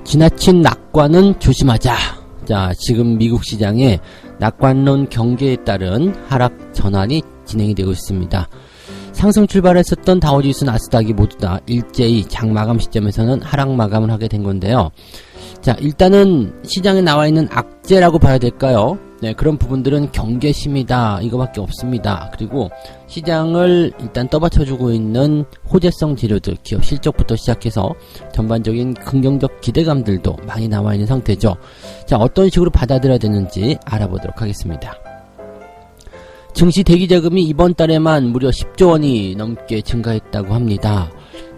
지나친 낙관은 조심하자. 자, 지금 미국 시장에 낙관론 경계에 따른 하락 전환이 진행이 되고 있습니다. 상승 출발했었던 다우지수 나스닥이 모두 다 일제히 장 마감 시점에서는 하락 마감을 하게 된 건데요. 자, 일단은 시장에 나와 있는 악재라고 봐야 될까요? 네, 그런 부분들은 경계심이다, 이거밖에 없습니다. 그리고 시장을 일단 떠받쳐주고 있는 호재성 재료들, 기업 실적부터 시작해서 전반적인 긍정적 기대감들도 많이 나와 있는 상태죠. 자, 어떤 식으로 받아들여야 되는지 알아보도록 하겠습니다. 증시 대기자금이 이번 달에만 무려 10조 원이 넘게 증가했다고 합니다.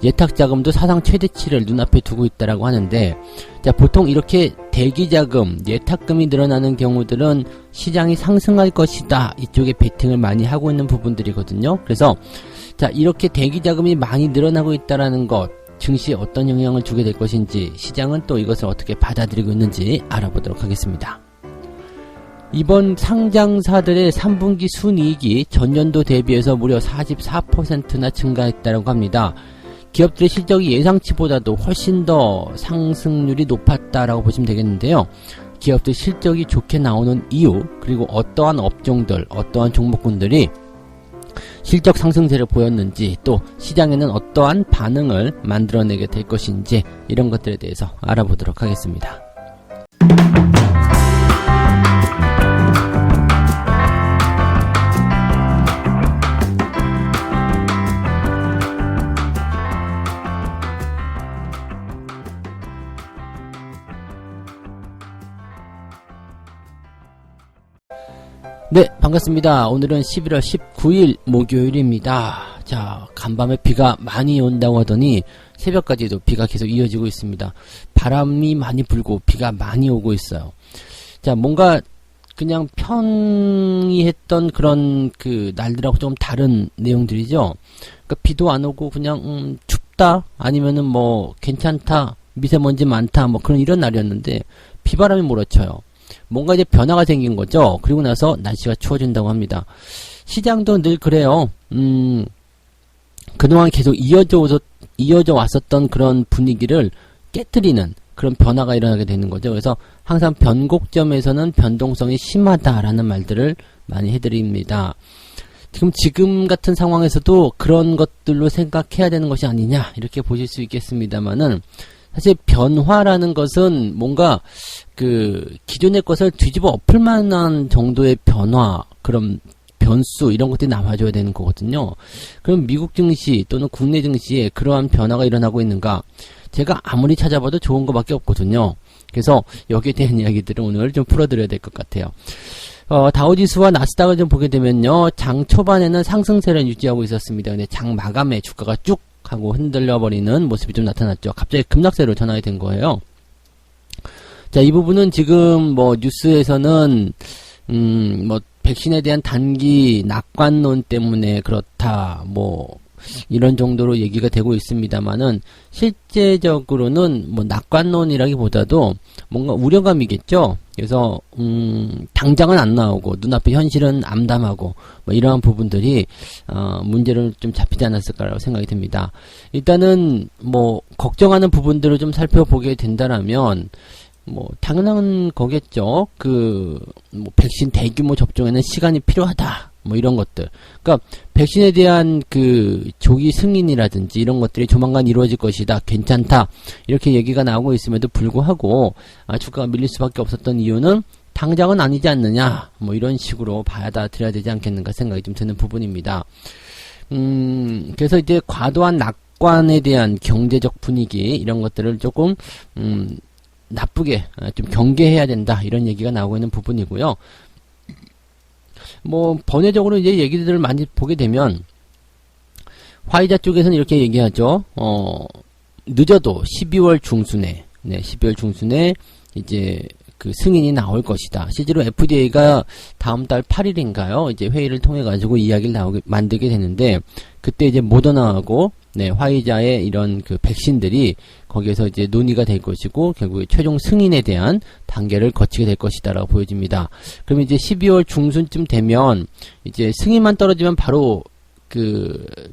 예탁자금도 사상 최대치를 눈앞에 두고 있다라고 하는데, 자, 보통 이렇게 대기자금, 예탁금이 늘어나는 경우들은 시장이 상승할 것이다, 이쪽에 베팅을 많이 하고 있는 부분들이거든요. 그래서 자, 이렇게 대기자금이 많이 늘어나고 있다라는 것, 증시에 어떤 영향을 주게 될 것인지, 시장은 또 이것을 어떻게 받아들이고 있는지 알아보도록 하겠습니다. 이번 상장사들의 3분기 순이익이 전년도 대비해서 무려 44%나 증가했다고 합니다. 기업들의 실적이 예상치보다도 훨씬 더 상승률이 높았다라고 보시면 되겠는데요. 기업들 실적이 좋게 나오는 이유, 그리고 어떠한 업종들, 어떠한 종목군들이 실적 상승세를 보였는지, 또 시장에는 어떠한 반응을 만들어내게 될 것인지, 이런 것들에 대해서 알아보도록 하겠습니다. 네, 반갑습니다. 오늘은 11월 19일 목요일입니다. 자, 간밤에 비가 많이 온다고 하더니 새벽까지도 비가 계속 이어지고 있습니다. 바람이 많이 불고 비가 많이 오고 있어요. 자, 뭔가 그냥 평이했던 그런 그 날들하고 좀 다른 내용들이죠. 그러니까 비도 안 오고 그냥 춥다, 아니면은 뭐 괜찮다, 미세먼지 많다, 뭐 그런 이런 날이었는데 비바람이 몰아쳐요. 뭔가 이제 변화가 생긴 거죠. 그리고 나서 날씨가 추워진다고 합니다. 시장도 늘 그래요. 그동안 계속 이어져 왔었던 그런 분위기를 깨트리는 그런 변화가 일어나게 되는 거죠. 그래서 항상 변곡점에서는 변동성이 심하다라는 말들을 많이 해드립니다. 지금 같은 상황에서도 그런 것들로 생각해야 되는 것이 아니냐, 이렇게 보실 수 있겠습니다만은, 사실 변화라는 것은 뭔가 그 기존의 것을 뒤집어 엎을 만한 정도의 변화, 그런 변수, 이런 것들이 나와줘야 되는 거거든요. 그럼 미국 증시 또는 국내 증시에 그러한 변화가 일어나고 있는가? 제가 아무리 찾아봐도 좋은 것밖에 없거든요. 그래서 여기에 대한 이야기들을 오늘 좀 풀어드려야 될 것 같아요. 다우지수와 나스닥을 좀 보게 되면요, 장 초반에는 상승세를 유지하고 있었습니다. 근데 장 마감에 주가가 쭉 하고 흔들려버리는 모습이 좀 나타났죠. 갑자기 급락세로 전환이 된 거예요. 자, 이 부분은 지금 뭐 뉴스에서는 뭐 백신에 대한 단기 낙관론 때문에 그렇다, 뭐 이런 정도로 얘기가 되고 있습니다만은, 실제적으로는 뭐 낙관론이라기보다도 뭔가 우려감이겠죠. 그래서 당장은 안 나오고 눈앞의 현실은 암담하고 뭐 이러한 부분들이 문제를 좀 잡히지 않았을까라고 생각이 듭니다. 일단은 뭐 걱정하는 부분들을 좀 살펴보게 된다라면, 뭐 당연한 거겠죠. 뭐 백신 대규모 접종에는 시간이 필요하다, 뭐 이런 것들. 그러니까 백신에 대한 그 조기 승인이라든지 이런 것들이 조만간 이루어질 것이다, 괜찮다, 이렇게 얘기가 나오고 있음에도 불구하고 주가가 밀릴 수밖에 없었던 이유는 당장은 아니지 않느냐, 뭐 이런 식으로 받아들여야 되지 않겠는가 생각이 좀 드는 부분입니다. 그래서 이제 과도한 낙관에 대한 경제적 분위기, 이런 것들을 조금 나쁘게 좀 경계해야 된다, 이런 얘기가 나오고 있는 부분이고요. 뭐 번외적으로 이제 얘기들을 많이 보게 되면, 화이자 쪽에서는 이렇게 얘기하죠. 늦어도 12월 중순에, 12월 중순에 이제 그 승인이 나올 것이다. 실제로 FDA가 다음 달 8일인가요? 이제 회의를 통해 가지고 이야기를 만들게 되는데, 그때 이제 모더나하고 화이자의 이런 그 백신들이 거기에서 이제 논의가 될 것이고, 결국에 최종 승인에 대한 단계를 거치게 될 것이다라고 보여집니다. 그러면 이제 12월 중순쯤 되면 이제 승인만 떨어지면 바로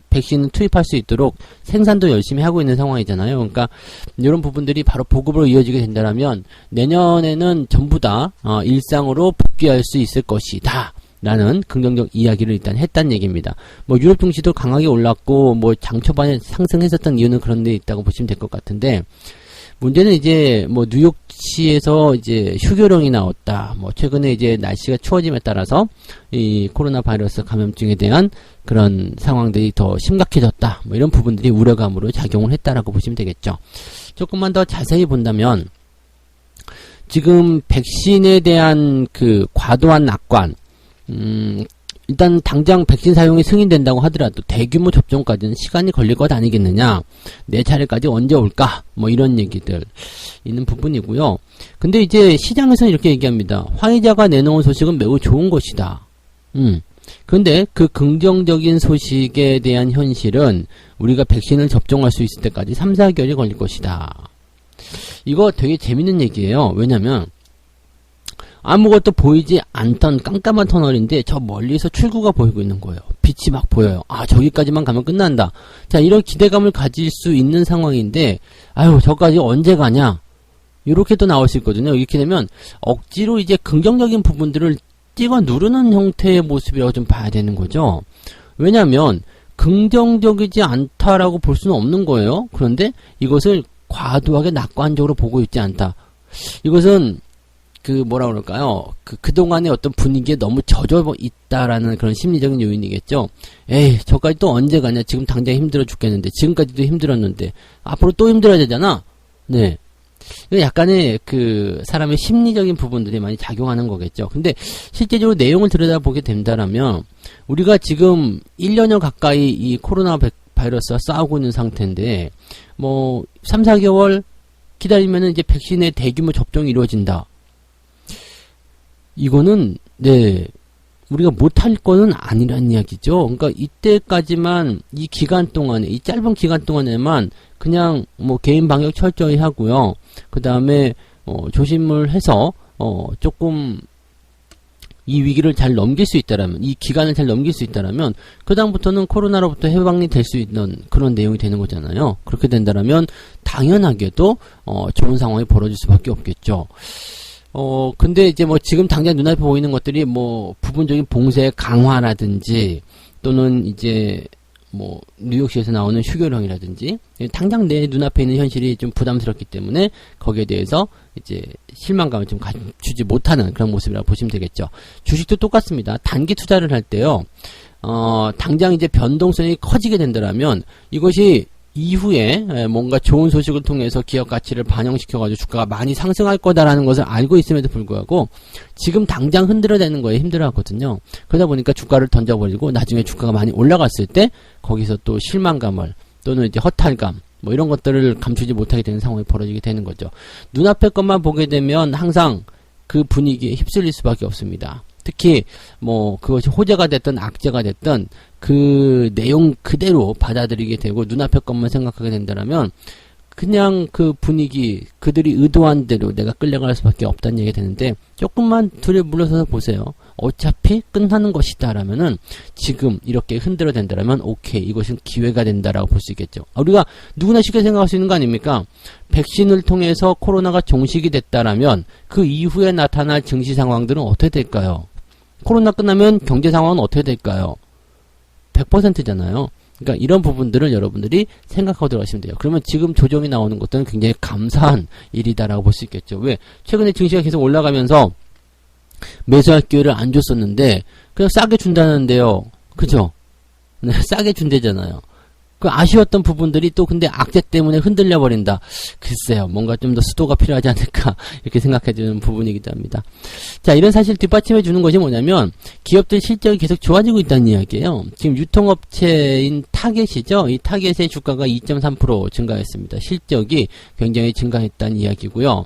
백신을 투입할 수 있도록 생산도 열심히 하고 있는 상황이잖아요. 그러니까 이런 부분들이 바로 보급으로 이어지게 된다면 내년에는 전부 다 일상으로 복귀할 수 있을 것이다 라는 긍정적 이야기를 일단 했단 얘기입니다. 뭐 유럽 증시도 강하게 올랐고 뭐 장 초반에 상승했었던 이유는 그런 데 있다고 보시면 될 것 같은데, 문제는 이제 뭐 뉴욕시에서 이제 휴교령이 나왔다. 뭐 최근에 이제 날씨가 추워짐에 따라서 이 코로나 바이러스 감염증에 대한 그런 상황들이 더 심각해졌다. 뭐 이런 부분들이 우려감으로 작용을 했다라고 보시면 되겠죠. 조금만 더 자세히 본다면 지금 백신에 대한 그 과도한 낙관, 일단 당장 백신 사용이 승인된다고 하더라도 대규모 접종까지는 시간이 걸릴 것 아니겠느냐, 내 차례까지 언제 올까, 뭐 이런 얘기들 있는 부분이고요. 근데 이제 시장에서는 이렇게 얘기합니다. 화이자가 내놓은 소식은 매우 좋은 것이다. 근데 그 긍정적인 소식에 대한 현실은 우리가 백신을 접종할 수 있을 때까지 3, 4개월이 걸릴 것이다. 이거 되게 재밌는 얘기예요. 왜냐면 아무것도 보이지 않던 깜깜한 터널인데 저 멀리서 출구가 보이고 있는 거예요. 빛이 막 보여요. 아, 저기까지만 가면 끝난다. 자, 이런 기대감을 가질 수 있는 상황인데, 아유, 저까지 언제 가냐? 이렇게 또 나올 수 있거든요. 이렇게 되면 억지로 이제 긍정적인 부분들을 찍어 누르는 형태의 모습이라고 좀 봐야 되는 거죠. 왜냐하면 긍정적이지 않다라고 볼 수는 없는 거예요. 그런데 이것을 과도하게 낙관적으로 보고 있지 않다. 이것은 뭐라 그럴까요? 그동안의 어떤 분위기에 너무 젖어 있다라는 그런 심리적인 요인이겠죠. 에이, 저까지 또 언제 가냐? 지금 당장 힘들어 죽겠는데, 지금까지도 힘들었는데, 앞으로 또 힘들어야 되잖아? 네. 약간의 사람의 심리적인 부분들이 많이 작용하는 거겠죠. 근데 실제적으로 내용을 들여다보게 된다라면, 우리가 지금 1년여 가까이 이 코로나 바이러스와 싸우고 있는 상태인데, 뭐, 3, 4개월 기다리면은 이제 백신의 대규모 접종이 이루어진다. 이거는 네, 우리가 못할 거는 아니란 이야기죠. 그러니까 이때까지만, 이 기간 동안에, 이 짧은 기간 동안에만 그냥 뭐 개인 방역 철저히 하고요. 그 다음에 조심을 해서 조금 이 위기를 잘 넘길 수 있다라면, 이 기간을 잘 넘길 수 있다라면 그 다음부터는 코로나로부터 해방이 될 수 있는 그런 내용이 되는 거잖아요. 그렇게 된다라면 당연하게도 좋은 상황이 벌어질 수밖에 없겠죠. 근데 이제 뭐 지금 당장 눈앞에 보이는 것들이 뭐 부분적인 봉쇄 강화라든지, 또는 이제 뭐 뉴욕시에서 나오는 휴교령이라든지, 당장 내 눈앞에 있는 현실이 좀 부담스럽기 때문에 거기에 대해서 이제 실망감을 좀 주지 못하는 그런 모습이라고 보시면 되겠죠. 주식도 똑같습니다. 단기 투자를 할 때요, 당장 이제 변동성이 커지게 된다면 이것이 이후에 뭔가 좋은 소식을 통해서 기업 가치를 반영시켜가지고 주가가 많이 상승할 거다라는 것을 알고 있음에도 불구하고 지금 당장 흔들어내는 거에 힘들어하거든요. 그러다 보니까 주가를 던져버리고 나중에 주가가 많이 올라갔을 때 거기서 또 실망감을, 또는 이제 허탈감, 뭐 이런 것들을 감추지 못하게 되는 상황이 벌어지게 되는 거죠. 눈앞의 것만 보게 되면 항상 그 분위기에 휩쓸릴 수밖에 없습니다. 특히 뭐 그것이 호재가 됐든 악재가 됐든 그 내용 그대로 받아들이게 되고 눈앞의 것만 생각하게 된다면 그냥 그 분위기, 그들이 의도한 대로 내가 끌려갈 수밖에 없다는 얘기가 되는데, 조금만 둘에 물러서서 보세요. 어차피 끝나는 것이다 라면은 지금 이렇게 흔들어 된다라면 오케이, 이것은 기회가 된다라고 볼 수 있겠죠. 우리가 누구나 쉽게 생각할 수 있는 거 아닙니까? 백신을 통해서 코로나가 종식이 됐다라면 그 이후에 나타날 증시 상황들은 어떻게 될까요? 코로나 끝나면 경제 상황은 어떻게 될까요? 100%잖아요. 그러니까 이런 부분들을 여러분들이 생각하고 들어가시면 돼요. 그러면 지금 조정이 나오는 것들은 굉장히 감사한 일이다라고 볼 수 있겠죠. 왜? 최근에 증시가 계속 올라가면서 매수할 기회를 안 줬었는데 그냥 싸게 준다는데요. 그죠? 네, 싸게 준대잖아요. 그 아쉬웠던 부분들이 또 근데 악재 때문에 흔들려 버린다. 글쎄요, 뭔가 좀 더 수도가 필요하지 않을까 이렇게 생각해주는 부분이기도 합니다. 자, 이런 사실 뒷받침해 주는 것이 뭐냐면 기업들 실적이 계속 좋아지고 있다는 이야기예요. 지금 유통업체인 타겟이죠. 이 타겟의 주가가 2.3% 증가했습니다. 실적이 굉장히 증가했다는 이야기고요.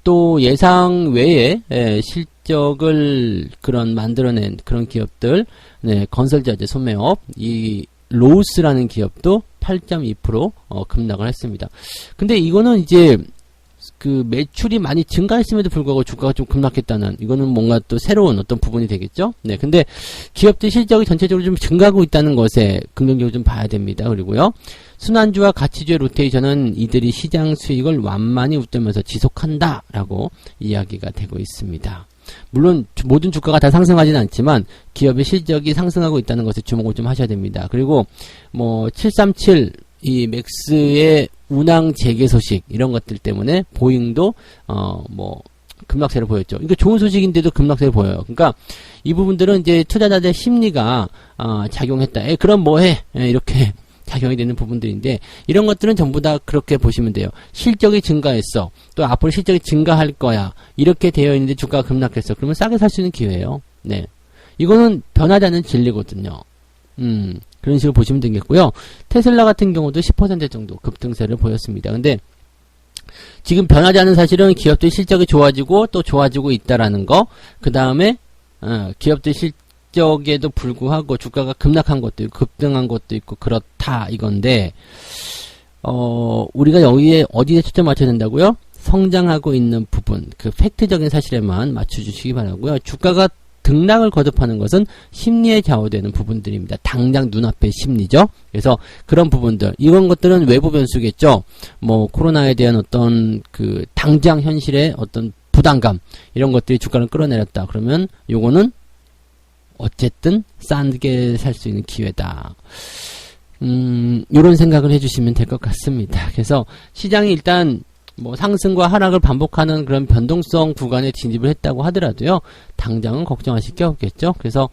또 예상 외에 실적을 만들어낸 그런 기업들, 네, 건설자재, 소매업, 이 로우스라는 기업도 8.2% 급락을 했습니다. 근데 이거는 이제 그 매출이 많이 증가했음에도 불구하고 주가가 좀 급락했다는, 이거는 뭔가 또 새로운 어떤 부분이 되겠죠. 네, 근데 기업들 실적이 전체적으로 좀 증가하고 있다는 것에 긍정적으로 좀 봐야 됩니다. 그리고요, 순환주와 가치주의 로테이션은 이들이 시장 수익을 완만히 웃돌면서 지속한다라고 이야기가 되고 있습니다. 물론 모든 주가가 다 상승하지는 않지만 기업의 실적이 상승하고 있다는 것에 주목을 좀 하셔야 됩니다. 그리고 뭐 737 이 맥스의 운항 재개 소식 이런 것들 때문에 보잉도 뭐 급락세를 보였죠. 이거 좋은 소식인데도 급락세를 보여요. 그러니까 이 부분들은 이제 투자자들의 심리가 작용했다. 그럼 뭐해? 이렇게 작용이 되는 부분들인데, 이런 것들은 전부 다 그렇게 보시면 돼요. 실적이 증가했어. 또 앞으로 실적이 증가할 거야. 이렇게 되어 있는데 주가가 급락했어. 그러면 싸게 살 수 있는 기회예요. 네, 이거는 변하지 않는 진리거든요. 그런 식으로 보시면 되겠고요. 테슬라 같은 경우도 10% 정도 급등세를 보였습니다. 근데 지금 변하지 않은 사실은 기업들 실적이 좋아지고 또 좋아지고 있다라는 거, 그 다음에 기업들 실적에도 불구하고 주가가 급락한 것도 있고 급등한 것도 있고 그렇다 이건데, 우리가 여기에 어디에 초점 맞춰야 된다고요? 성장하고 있는 부분, 그 팩트적인 사실에만 맞춰주시기 바라고요. 주가가 등락을 거듭하는 것은 심리에 좌우되는 부분들입니다. 당장 눈앞의 심리죠. 그래서 그런 부분들, 이런 것들은 외부 변수겠죠. 뭐 코로나에 대한 어떤 그 당장 현실의 어떤 부담감, 이런 것들이 주가를 끌어내렸다. 그러면 요거는 어쨌든 싸게 살 수 있는 기회다. 요런 생각을 해주시면 될 것 같습니다. 그래서 시장이 일단 뭐 상승과 하락을 반복하는 그런 변동성 구간에 진입을 했다고 하더라도요, 당장은 걱정하실 게 없겠죠. 그래서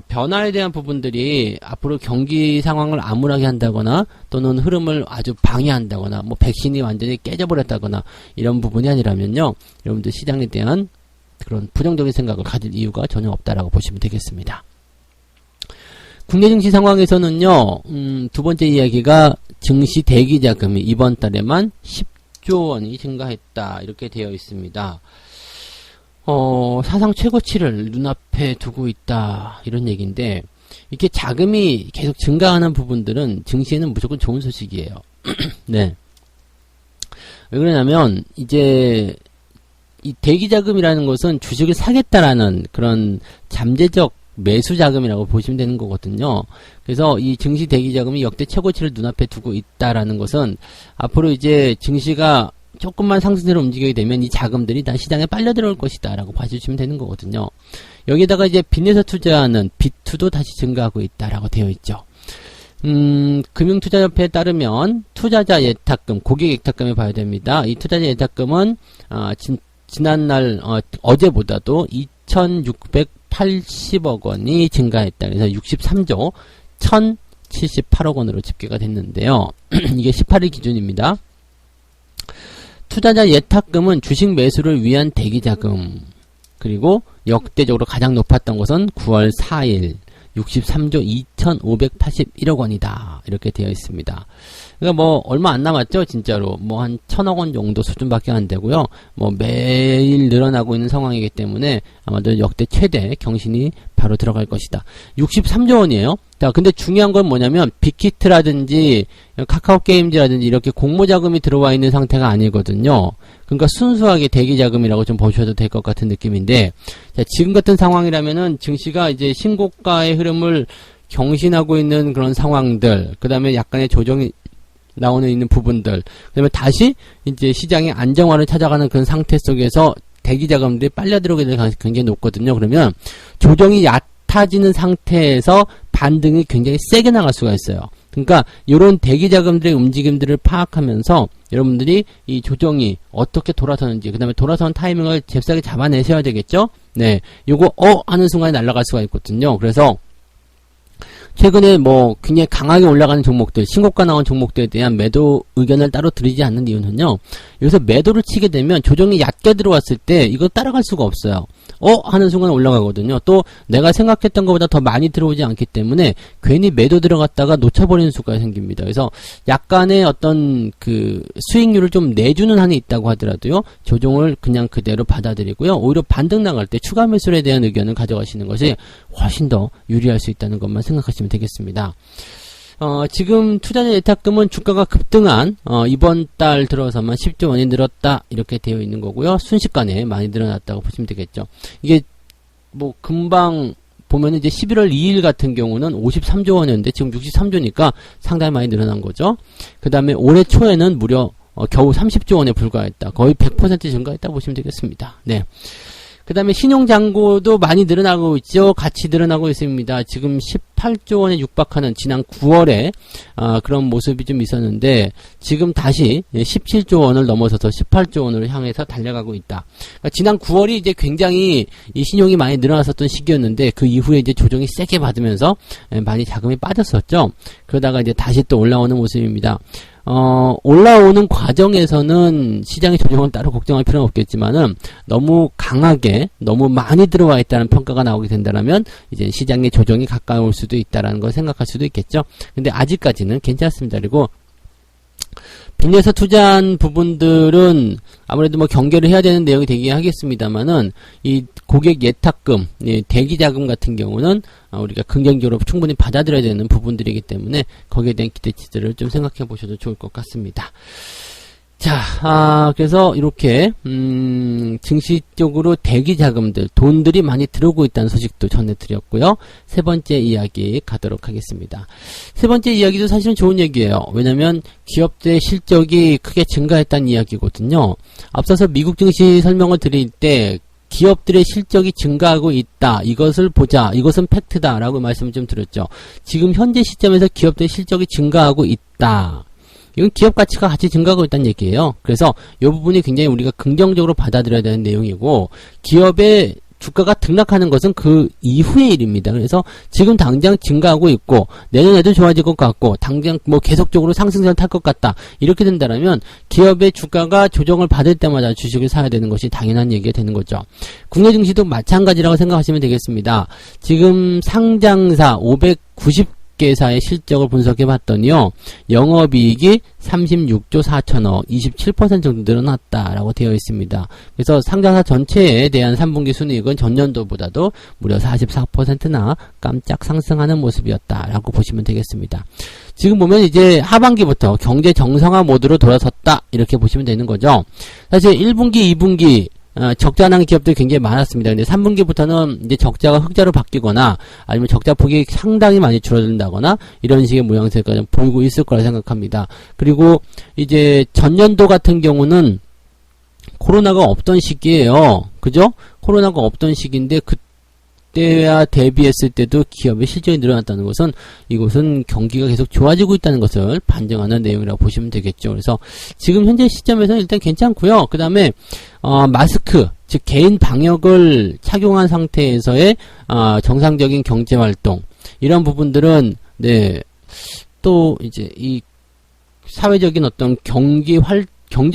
변화에 대한 부분들이 앞으로 경기 상황을 암울하게 한다거나 또는 흐름을 아주 방해한다거나 뭐 백신이 완전히 깨져버렸다거나 이런 부분이 아니라면요, 여러분들 시장에 대한 그런 부정적인 생각을 가질 이유가 전혀 없다라고 보시면 되겠습니다. 국내 증시 상황에서는요, 두 번째 이야기가 증시 대기 자금이 이번 달에만 10조 원이 증가했다, 이렇게 되어 있습니다. 사상 최고치를 눈앞에 두고 있다, 이런 얘기인데, 이렇게 자금이 계속 증가하는 부분들은 증시에는 무조건 좋은 소식이에요. 네. 왜 그러냐면 이제 이 대기 자금이라는 것은 주식을 사겠다라는 그런 잠재적 매수 자금이라고 보시면 되는 거거든요. 그래서 이 증시 대기 자금이 역대 최고치를 눈앞에 두고 있다라는 것은 앞으로 이제 증시가 조금만 상승세로 움직이게 되면 이 자금들이 다 시장에 빨려 들어올 것이다 라고 봐주시면 되는 거거든요. 여기다가 이제 빚내서 투자하는 빚투도 다시 증가하고 있다라고 되어 있죠. 금융투자협회에 따르면 투자자 예탁금, 고객 예탁금을 봐야 됩니다. 이 투자자 예탁금은 지난날 어제보다도 2,680억 원이 증가했다. 그래서 63조 1,078억 원으로 집계가 됐는데요. 이게 18일 기준입니다. 투자자 예탁금은 주식 매수를 위한 대기자금, 그리고 역대적으로 가장 높았던 것은 9월 4일 63조 2,581억 원이다. 이렇게 되어 있습니다. 그러니까 뭐 얼마 안 남았죠, 진짜로. 뭐 한 1,000억 원 정도 수준밖에 안 되고요. 뭐 매일 늘어나고 있는 상황이기 때문에 아마도 역대 최대 경신이 바로 들어갈 것이다. 63조 원이에요. 자, 근데 중요한 건 뭐냐면 빅히트라든지 카카오 게임즈라든지 이렇게 공모자금이 들어와 있는 상태가 아니거든요. 그러니까 순수하게 대기자금이라고 좀 보셔도 될 것 같은 느낌인데, 자, 지금 같은 상황이라면은 증시가 이제 신고가의 흐름을 경신하고 있는 그런 상황들, 그 다음에 약간의 조정이 나오는 있는 부분들, 그 다음에 다시 이제 시장의 안정화를 찾아가는 그런 상태 속에서 대기자금들이 빨려 들어오게 될 가능성이 굉장히 높거든요. 그러면 조정이 얕아지는 상태에서 반등이 굉장히 세게 나갈 수가 있어요. 그러니까 이런 대기자금들의 움직임들을 파악하면서 여러분들이 이 조정이 어떻게 돌아서는지, 그 다음에 돌아서는 타이밍을 잽싸게 잡아내셔야 되겠죠. 네, 요거 하는 순간에 날아갈 수가 있거든요. 그래서 최근에 뭐 굉장히 강하게 올라가는 종목들, 신고가 나온 종목들에 대한 매도 의견을 따로 드리지 않는 이유는요, 여기서 매도를 치게 되면 조정이 얕게 들어왔을 때 이거 따라갈 수가 없어요. 하는 순간 올라가거든요. 또 내가 생각했던 것보다 더 많이 들어오지 않기 때문에 괜히 매도 들어갔다가 놓쳐버리는 수가 생깁니다. 그래서 약간의 어떤 그 수익률을 좀 내주는 한이 있다고 하더라도요, 조정을 그냥 그대로 받아들이고요, 오히려 반등 나갈 때 추가 매수에 대한 의견을 가져가시는 것이 훨씬 더 유리할 수 있다는 것만 생각하시면 되겠습니다. 지금 투자자 예탁금은 주가가 급등한 이번 달 들어서만 10조 원이 늘었다 이렇게 되어 있는 거고요. 순식간에 많이 늘어났다고 보시면 되겠죠. 이게 뭐 금방 보면 이제 11월 2일 같은 경우는 53조 원이었는데 지금 63조니까 상당히 많이 늘어난 거죠. 그 다음에 올해 초에는 무려 겨우 30조 원에 불과했다. 거의 100% 증가했다 보시면 되겠습니다. 네. 그 다음에 신용잔고도 많이 늘어나고 있죠. 같이 늘어나고 있습니다. 지금 18조 원에 육박하는 지난 9월에 그런 모습이 좀 있었는데 지금 다시 17조 원을 넘어서서 18조 원으로 향해서 달려가고 있다. 그러니까 지난 9월이 이제 굉장히 이 신용이 많이 늘어났었던 시기였는데 그 이후에 이제 조정이 세게 받으면서 많이 자금이 빠졌었죠. 그러다가 이제 다시 또 올라오는 모습입니다. 올라오는 과정에서는 시장의 조정은 따로 걱정할 필요는 없겠지만은 너무 강하게 너무 많이 들어와 있다는 평가가 나오게 된다면 이제 시장의 조정이 가까울 수도 있다라는 걸 생각할 수도 있겠죠. 근데 아직까지는 괜찮습니다. 그리고 빚내서 투자한 부분들은 아무래도 뭐 경계를 해야 되는 내용이 되긴 하겠습니다만은 이 고객 예탁금, 대기자금 같은 경우는 우리가 긍정적으로 충분히 받아들여야 되는 부분들이기 때문에 거기에 대한 기대치들을 좀 생각해 보셔도 좋을 것 같습니다. 자, 그래서 이렇게 증시 쪽으로 대기자금들, 돈들이 많이 들어오고 있다는 소식도 전해드렸고요. 세 번째 이야기 가도록 하겠습니다. 세 번째 이야기도 사실은 좋은 얘기예요. 왜냐면 기업들의 실적이 크게 증가했다는 이야기거든요. 앞서서 미국 증시 설명을 드릴 때 기업들의 실적이 증가하고 있다. 이것을 보자. 이것은 팩트다. 라고 말씀을 좀 드렸죠. 지금 현재 시점에서 기업들의 실적이 증가하고 있다. 이건 기업 가치가 같이 증가하고 있다는 얘기예요. 그래서 이 부분이 굉장히 우리가 긍정적으로 받아들여야 되는 내용이고 기업의 주가가 등락하는 것은 그 이후의 일입니다. 그래서 지금 당장 증가하고 있고 내년에도 좋아질 것 같고 당장 뭐 계속적으로 상승세를 탈 것 같다. 이렇게 된다면 기업의 주가가 조정을 받을 때마다 주식을 사야 되는 것이 당연한 얘기가 되는 거죠. 국내 증시도 마찬가지라고 생각하시면 되겠습니다. 지금 상장사 590개사의 실적을 분석해 봤더니요. 영업이익이 36조 4천억, 27% 정도 늘어났다라고 되어 있습니다. 그래서 상장사 전체에 대한 3분기 순이익은 전년도보다도 무려 44%나 깜짝 상승하는 모습이었다라고 보시면 되겠습니다. 지금 보면 이제 하반기부터 경제 정상화 모드로 돌아섰다 이렇게 보시면 되는 거죠. 사실 1분기, 2분기 적자 난 기업들이 굉장히 많았습니다. 근데 3분기부터는 이제 적자가 흑자로 바뀌거나 아니면 적자 폭이 상당히 많이 줄어든다거나 이런 식의 모양새가 좀 보이고 있을 거라 생각합니다. 그리고 이제 전년도 같은 경우는 코로나가 없던 시기예요. 그죠? 코로나가 없던 시기인데 그때와 대비했을 때도 기업의 실적이 늘어났다는 것은 이곳은 경기가 계속 좋아지고 있다는 것을 반증하는 내용이라고 보시면 되겠죠. 그래서 지금 현재 시점에서는 일단 괜찮고요. 그 다음에 마스크, 즉 개인 방역을 착용한 상태에서의 정상적인 경제 활동 이런 부분들은 또 이제 이 사회적인 어떤 경제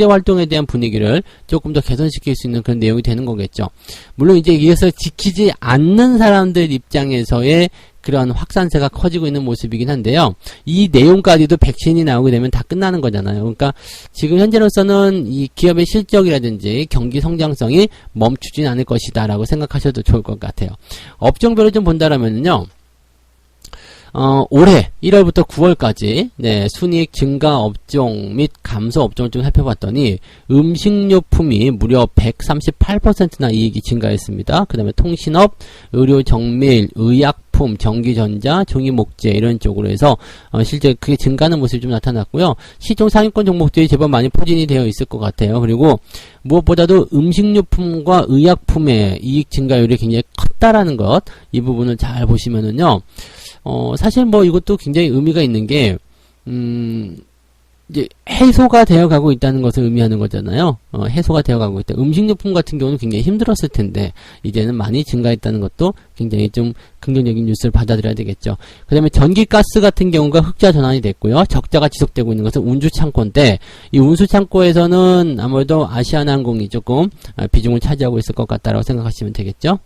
활동에 대한 분위기를 조금 더 개선시킬 수 있는 그런 내용이 되는 거겠죠. 물론 이제 이것을 지키지 않는 사람들 입장에서의 그런 확산세가 커지고 있는 모습이긴 한데요. 이 내용까지도 백신이 나오게 되면 다 끝나는 거잖아요. 그러니까 지금 현재로서는 이 기업의 실적이라든지 경기 성장성이 멈추진 않을 것이다 라고 생각하셔도 좋을 것 같아요. 업종별로 좀 본다라면요. 올해 1월부터 9월까지 순이익 증가 업종 및 감소 업종을 좀 살펴봤더니 음식료품이 무려 138%나 이익이 증가했습니다. 그 다음에 통신업, 의료정밀, 의약품, 전기전자, 종이목재 이런 쪽으로 해서 실제 그게 증가하는 모습이 좀 나타났고요. 시총 상위권 종목들이 제법 많이 포진이 되어 있을 것 같아요. 그리고 무엇보다도 음식료품과 의약품의 이익 증가율이 굉장히 컸다라는 것, 이 부분을 잘 보시면은요. 사실 뭐 이것도 굉장히 의미가 있는 게, 이제 해소가 되어 가고 있다는 것을 의미하는 거잖아요. 해소가 되어 가고 있다. 음식료품 같은 경우는 굉장히 힘들었을 텐데, 이제는 많이 증가했다는 것도 굉장히 좀 긍정적인 뉴스를 받아들여야 되겠죠. 그 다음에 전기가스 같은 경우가 흑자 전환이 됐고요. 적자가 지속되고 있는 것은 운수창고인데, 이 운수창고에서는 아무래도 아시아나항공이 조금 비중을 차지하고 있을 것 같다라고 생각하시면 되겠죠.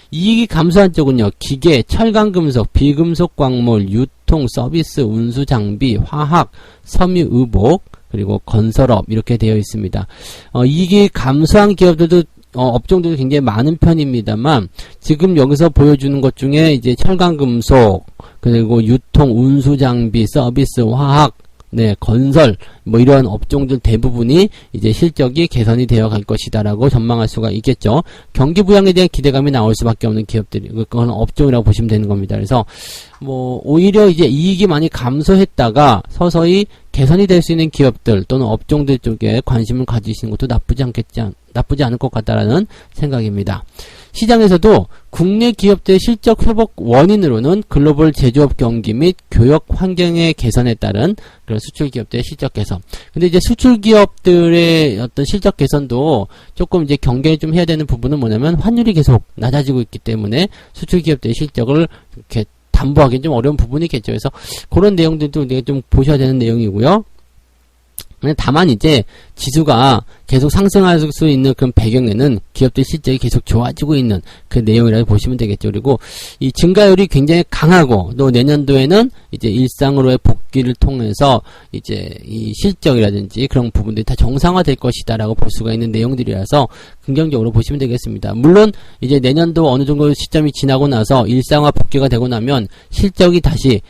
이익이 감소한 쪽은요. 기계, 철강금속, 비금속 광물, 유통, 서비스, 운수장비, 화학, 섬유의복, 그리고 건설업 이렇게 되어 있습니다. 이익이 감소한 기업들도 업종들도 굉장히 많은 편입니다만 지금 여기서 보여주는 것 중에 이제 철강금속, 그리고 유통, 운수 장비, 서비스, 화학, 네, 건설, 뭐 이런 업종들 대부분이 이제 실적이 개선이 되어 갈 것이다라고 전망할 수가 있겠죠. 경기 부양에 대한 기대감이 나올 수밖에 없는 기업들이, 그건 업종이라고 보시면 되는 겁니다. 그래서 뭐 오히려 이제 이익이 많이 감소했다가 서서히 개선이 될 수 있는 기업들 또는 업종들 쪽에 관심을 가지시는 것도 나쁘지 않을 것 같다라는 생각입니다. 시장에서도 국내 기업들의 실적 회복 원인으로는 글로벌 제조업 경기 및 교역 환경의 개선에 따른 그런 수출 기업들의 실적 개선. 근데 이제 수출 기업들의 어떤 실적 개선도 조금 이제 경계를 좀 해야 되는 부분은 뭐냐면 환율이 계속 낮아지고 있기 때문에 수출 기업들의 실적을 이렇게 담보하기는 좀 어려운 부분이겠죠. 그래서 그런 내용들도 우리가 좀 보셔야 되는 내용이고요. 다만 이제 지수가 계속 상승할 수 있는 그런 배경에는 기업들 실적이 계속 좋아지고 있는 그 내용이라고 보시면 되겠죠. 그리고 이 증가율이 굉장히 강하고 또 내년도에는 이제 일상으로의 복귀를 통해서 이제 이 실적이라든지 그런 부분들이 다 정상화될 것이다라고 볼 수가 있는 내용들이라서 긍정적으로 보시면 되겠습니다. 물론 이제 내년도 어느 정도 시점이 지나고 나서 일상화 복귀가 되고 나면 실적이 다시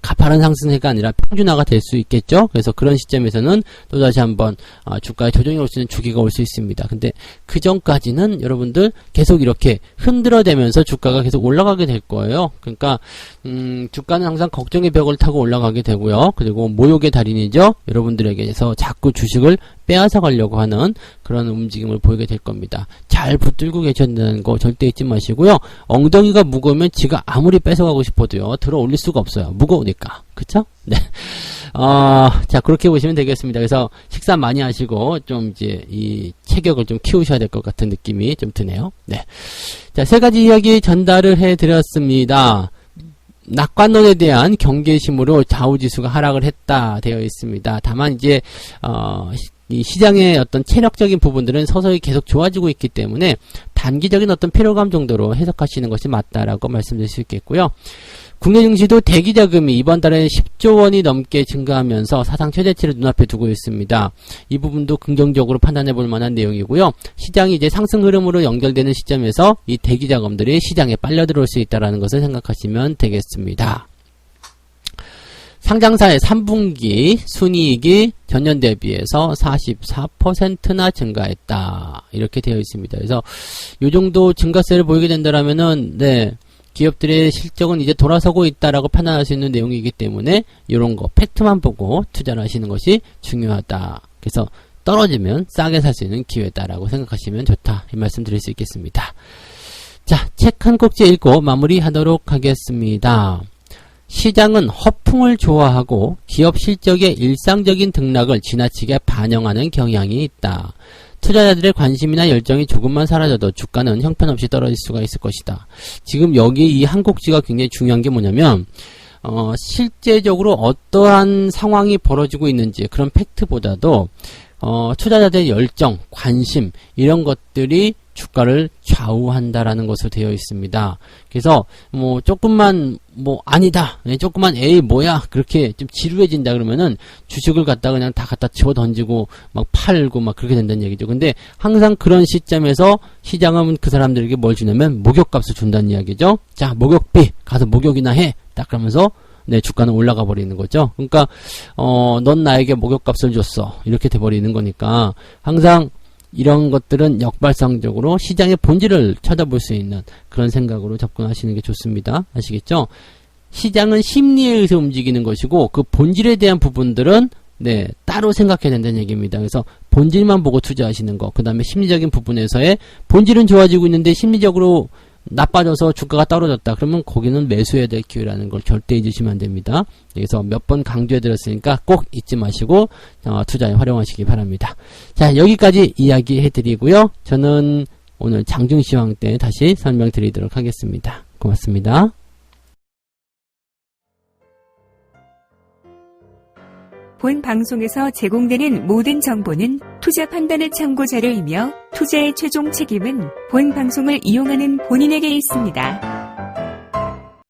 가파른 상승세가 아니라 평준화가 될 수 있겠죠. 그래서 그런 시점에서는 또다시 한번 주가에 조정이 올 수 있는 주기가 올 수 있습니다. 근데 그 전까지는 여러분들 계속 이렇게 흔들어대면서 주가가 계속 올라가게 될 거예요. 그러니까 주가는 항상 걱정의 벽을 타고 올라가게 되고요. 그리고 모욕의 달인이죠. 여러분들에게서 자꾸 주식을 빼앗아 가려고 하는 그런 움직임을 보이게 될 겁니다. 잘 붙들고 계신다는 거 절대 잊지 마시고요. 엉덩이가 무거우면 지가 아무리 뺏어가고 싶어도요. 들어 올릴 수가 없어요. 무거우니까. 그쵸? 네. 자, 그렇게 보시면 되겠습니다. 그래서 식사 많이 하시고, 좀 이제 이 체격을 좀 키우셔야 될 것 같은 느낌이 좀 드네요. 네. 자, 세 가지 이야기 전달을 해드렸습니다. 낙관론에 대한 경계심으로 좌우지수가 하락을 했다 되어 있습니다. 다만 이제, 이 시장의 어떤 체력적인 부분들은 서서히 계속 좋아지고 있기 때문에 단기적인 어떤 피로감 정도로 해석하시는 것이 맞다라고 말씀드릴 수 있겠고요. 국내 증시도 대기자금이 이번 달에 10조 원이 넘게 증가하면서 사상 최대치를 눈앞에 두고 있습니다. 이 부분도 긍정적으로 판단해 볼 만한 내용이고요. 시장이 이제 상승 흐름으로 연결되는 시점에서 이 대기자금들이 시장에 빨려 들어올 수 있다는 것을 생각하시면 되겠습니다. 상장사의 3분기 순이익이 전년 대비해서 44%나 증가했다. 이렇게 되어 있습니다. 그래서 이 정도 증가세를 보이게 된다면은 네. 기업들의 실적은 이제 돌아서고 있다라고 판단할 수 있는 내용이기 때문에 이런 거 팩트만 보고 투자를 하시는 것이 중요하다. 그래서 떨어지면 싸게 살 수 있는 기회다라고 생각하시면 좋다. 이 말씀 드릴 수 있겠습니다. 자, 책 한 꼭지 읽고 마무리하도록 하겠습니다. 시장은 허풍을 좋아하고 기업 실적의 일상적인 등락을 지나치게 반영하는 경향이 있다. 투자자들의 관심이나 열정이 조금만 사라져도 주가는 형편없이 떨어질 수가 있을 것이다. 지금 여기 이 한 꼭지가 굉장히 중요한 게 뭐냐면 실제적으로 어떠한 상황이 벌어지고 있는지 그런 팩트보다도 투자자들의 열정, 관심 이런 것들이 주가를 좌우한다라는 것으로 되어 있습니다. 그래서 뭐 조금만 뭐 아니다, 조금만 에이 뭐야 그렇게 좀 지루해진다 그러면은 주식을 갖다 그냥 다 갖다 집어 던지고 막 팔고 막 그렇게 된다는 얘기죠. 근데 항상 그런 시점에서 시장은 그 사람들에게 뭘 주냐면 목욕값을 준다는 이야기죠. 자, 목욕비 가서 목욕이나 해. 딱 그러면서 네, 주가는 올라가 버리는 거죠. 그러니까 넌 나에게 목욕값을 줬어. 이렇게 돼 버리는 거니까 항상 이런 것들은 역발상적으로 시장의 본질을 쳐다볼 수 있는 그런 생각으로 접근하시는 게 좋습니다. 아시겠죠? 시장은 심리에 의해서 움직이는 것이고 그 본질에 대한 부분들은 네, 따로 생각해야 된다는 얘기입니다. 그래서 본질만 보고 투자하시는 거, 그 다음에 심리적인 부분에서의 본질은 좋아지고 있는데 심리적으로 나빠져서 주가가 떨어졌다. 그러면 거기는 매수해야 될 기회라는 걸 절대 잊으시면 안 됩니다. 그래서 몇 번 강조해드렸으니까 꼭 잊지 마시고 투자에 활용하시기 바랍니다. 자, 여기까지 이야기해드리고요. 저는 오늘 장중시황 때 다시 설명드리도록 하겠습니다. 고맙습니다. 본 방송에서 제공되는 모든 정보는 투자 판단의 참고 자료이며 투자의 최종 책임은 본 방송을 이용하는 본인에게 있습니다.